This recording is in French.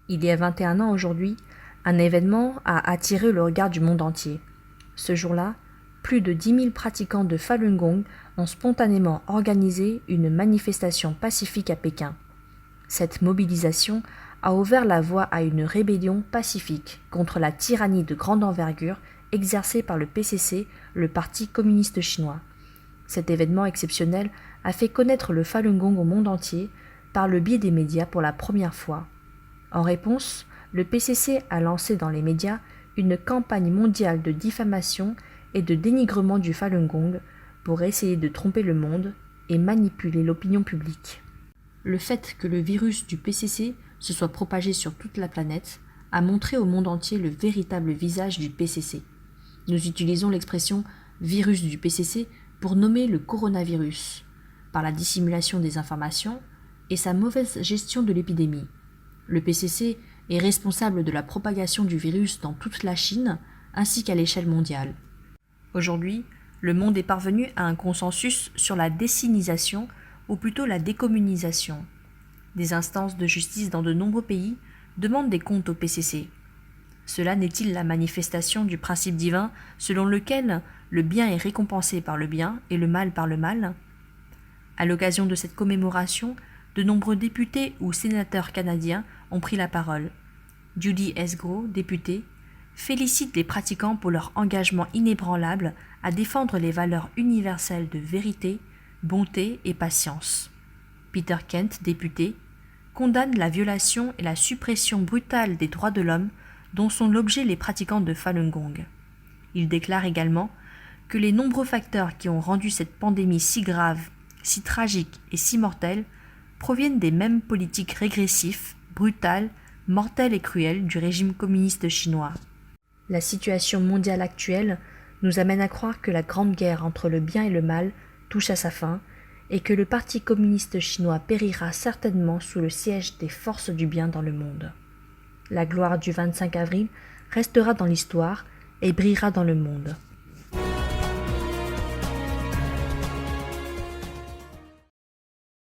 Il y a 21 ans aujourd'hui, un événement a attiré le regard du monde entier. Ce jour-là, plus de 10 000 pratiquants de Falun Gong ont spontanément organisé une manifestation pacifique à Pékin. Cette mobilisation a ouvert la voie à une rébellion pacifique contre la tyrannie de grande envergure exercée par le PCC, le Parti communiste chinois. Cet événement exceptionnel a fait connaître le Falun Gong au monde entier par le biais des médias pour la première fois. En réponse, le PCC a lancé dans les médias une campagne mondiale de diffamation et de dénigrement du Falun Gong pour essayer de tromper le monde et manipuler l'opinion publique. Le fait que le virus du PCC se soit propagé sur toute la planète a montré au monde entier le véritable visage du PCC. Nous utilisons l'expression « virus du PCC » pour nommer le coronavirus, par la dissimulation des informations et sa mauvaise gestion de l'épidémie. Le PCC est responsable de la propagation du virus dans toute la Chine ainsi qu'à l'échelle mondiale. Aujourd'hui, le monde est parvenu à un consensus sur la désinisation ou plutôt la décommunisation. Des instances de justice dans de nombreux pays demandent des comptes au PCC. Cela n'est-il la manifestation du principe divin selon lequel le bien est récompensé par le bien et le mal par le mal ? À l'occasion de cette commémoration, de nombreux députés ou sénateurs canadiens ont pris la parole. Judy Esgro, députée, félicite les pratiquants pour leur engagement inébranlable à défendre les valeurs universelles de vérité, bonté et patience. Peter Kent, député, condamne la violation et la suppression brutale des droits de l'homme dont sont l'objet les pratiquants de Falun Gong. Il déclare également que les nombreux facteurs qui ont rendu cette pandémie si grave, si tragique et si mortelle proviennent des mêmes politiques régressifs, brutales, mortelles et cruelles du régime communiste chinois. La situation mondiale actuelle nous amène à croire que la grande guerre entre le bien et le mal touche à sa fin et que le Parti communiste chinois périra certainement sous le siège des forces du bien dans le monde. La gloire du 25 avril restera dans l'histoire et brillera dans le monde.